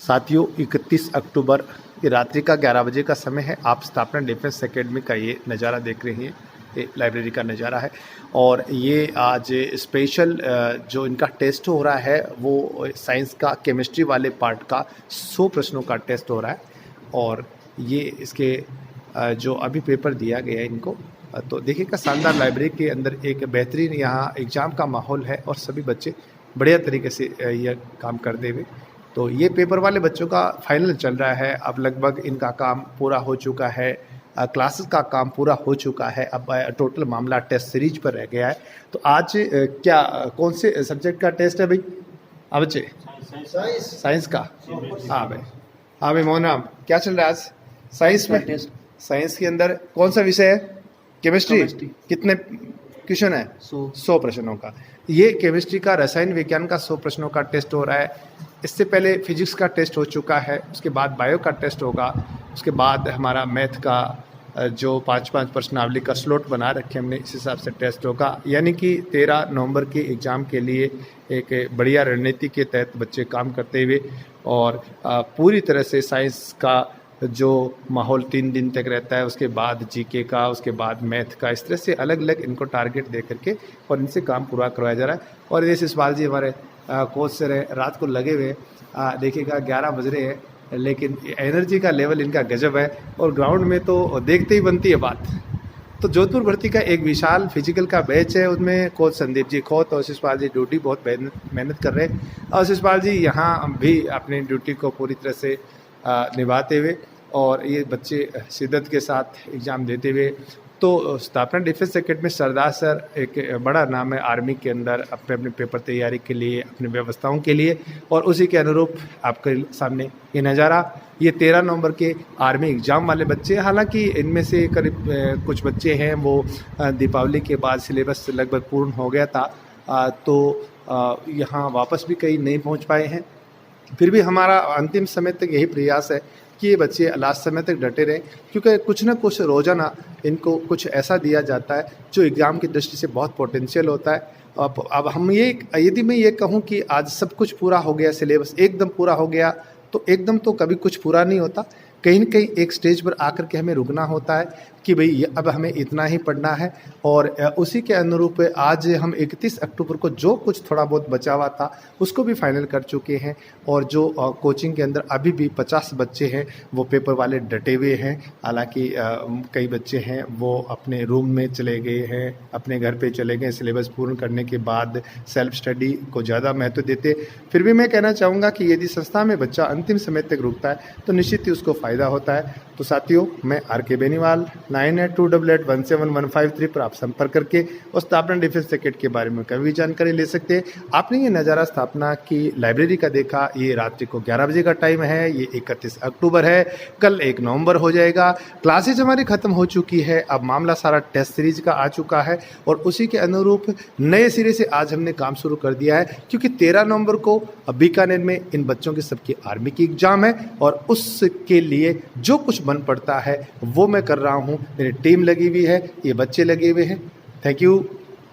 साथियों 31 अक्टूबर ये रात्रि का 11 बजे का समय है। आप स्थापना डिफेंस एकेडमी का ये नज़ारा देख रहे हैं। ये लाइब्रेरी का नज़ारा है और ये आज स्पेशल जो इनका टेस्ट हो रहा है वो साइंस का केमिस्ट्री वाले पार्ट का 100 प्रश्नों का टेस्ट हो रहा है और ये इसके जो अभी पेपर दिया गया है इनको। तो देखिएगा शानदार लाइब्रेरी के अंदर एक बेहतरीन यहाँ एग्ज़ाम का माहौल है और सभी बच्चे बढ़िया तरीके से यह काम करते हुए। तो ये पेपर वाले बच्चों का फाइनल चल रहा है। अब लगभग इनका काम पूरा हो चुका है, क्लासेस का काम पूरा हो चुका है। अब टोटल मामला टेस्ट सीरीज पर रह गया है। तो आज क्या कौन से सब्जेक्ट का टेस्ट है भाई? हाँ बच्चे, साइंस का। हाँ भाई मोहना, क्या चल रहा है आज साइंस में? टेस्ट साइंस के अंदर कौन सा विषय है? केमिस्ट्री। कितने क्वेश्चन है? 100 प्रश्नों का। ये केमिस्ट्री का रसायन विज्ञान का 100 प्रश्नों का टेस्ट हो रहा है। इससे पहले फिजिक्स का टेस्ट हो चुका है, उसके बाद बायो का टेस्ट होगा, उसके बाद हमारा मैथ का जो 5-5 प्रश्नावली का स्लॉट बना रखे हमने, इस हिसाब से टेस्ट होगा। यानी कि 13 नवंबर के एग्ज़ाम के लिए एक बढ़िया रणनीति के तहत बच्चे काम करते हुए और पूरी तरह से साइंस का जो माहौल 3 दिन तक रहता है, उसके बाद जीके का, उसके बाद मैथ का, इस तरह से अलग अलग इनको टारगेट दे करके और इनसे काम पूरा करवाया जा रहा है। और ये शिषपाल जी हमारे कोच सर है, रात को लगे हुए। देखिएगा 11 बज रहे हैं, लेकिन एनर्जी का लेवल इनका गजब है और ग्राउंड में तो देखते ही बनती है बात। तो जोधपुर भर्ती का एक विशाल फिजिकल का बैच है, उसमें कोच संदीप जी खोत और शिषपाल जी ड्यूटी बहुत मेहनत कर रहे हैं और शिषपाल जी यहाँ भी अपनी ड्यूटी को पूरी तरह से निभाते हुए और ये बच्चे शिद्दत के साथ एग्ज़ाम देते हुए। तो स्थापना डिफेंस एकेडमी सरदार सर एक बड़ा नाम है आर्मी के अंदर अपने अपने पेपर तैयारी के लिए, अपनी व्यवस्थाओं के लिए, और उसी के अनुरूप आपके सामने ये नज़ारा। ये 13 नवंबर के आर्मी एग्ज़ाम वाले बच्चे, हालांकि इनमें से करीब कुछ बच्चे हैं वो दीपावली के बाद सिलेबस लगभग पूर्ण हो गया था, तो यहाँ वापस भी कई नहीं पहुँच पाए हैं। फिर भी हमारा अंतिम समय तक यही प्रयास है कि ये बच्चे लास्ट समय तक डटे रहें, क्योंकि कुछ ना कुछ रोज़ाना इनको कुछ ऐसा दिया जाता है जो एग्ज़ाम की दृष्टि से बहुत पोटेंशियल होता है। अब हम ये, यदि मैं ये कहूँ कि आज सब कुछ पूरा हो गया, सिलेबस एकदम पूरा हो गया, तो एकदम तो कभी कुछ पूरा नहीं होता। कहीं न कहीं एक स्टेज पर आकर के हमें रुकना होता है कि भाई अब हमें इतना ही पढ़ना है। और उसी के अनुरूप आज हम 31 अक्टूबर को जो कुछ थोड़ा बहुत बचा हुआ था उसको भी फाइनल कर चुके हैं। और जो कोचिंग के अंदर अभी भी 50 बच्चे हैं वो पेपर वाले डटे हुए हैं। हालांकि कई बच्चे हैं वो अपने रूम में चले गए हैं, अपने घर पे चले गए, सिलेबस पूर्ण करने के बाद सेल्फ स्टडी को ज़्यादा महत्व देते। फिर भी मैं कहना चाहूँगा कि यदि संस्था में बच्चा अंतिम समय तक रुकता है तो निश्चित ही उसको फ़ायदा होता है। तो साथियों, मैं RK बेनीवाल 9828811553 पर आप संपर्क करके उस स्थापना डिफेंस एकेडमी के बारे में कभी भी जानकारी ले सकते हैं। आपने ये नज़ारा स्थापना की लाइब्रेरी का देखा। ये रात्रि को 11 बजे का टाइम है। ये 31 अक्टूबर है, कल 1 नवंबर हो जाएगा। क्लासेज हमारी ख़त्म हो चुकी है, अब मामला सारा टेस्ट सीरीज का आ चुका है और उसी के अनुरूप नए सिरे से आज हमने काम शुरू कर दिया है, क्योंकि 13 नवंबर को बीकानेर में इन बच्चों की सबकी आर्मी की एग्ज़ाम है और उसके लिए जो कुछ बन पड़ता है वो मैं कर रहा हूँ। मेरी टीम लगी हुई है, ये बच्चे लगे हुए हैं। Thank you.